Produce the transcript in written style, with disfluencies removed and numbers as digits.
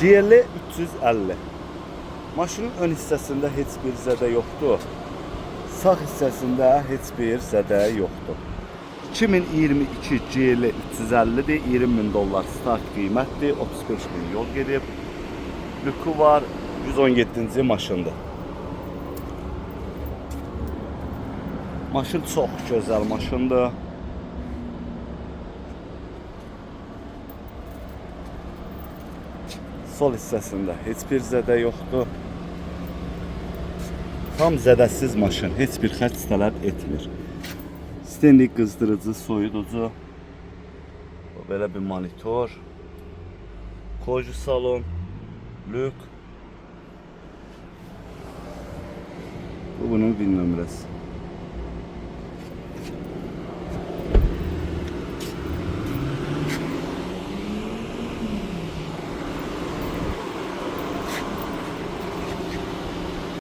GL 350. Maşının ön hissəsində heç bir zədə yoxdur. Sağ hissəsində heç bir zədə yoxdur. 2022 GL 350'dir. 20 bin dolar start qiymətdir. 35 bin yol gedib. Lükü var. 117-ci maşındır. Maşın çox gözəl maşındır. Sol hissəsində heç bir zədə yoxdur. Tam zədəsiz maşın, heç bir xərc tələb etmir. Stenlik qızdırıcı, soyuducu, belə bir monitor, koju salon, lük. Bu bunun bin nömrəsi.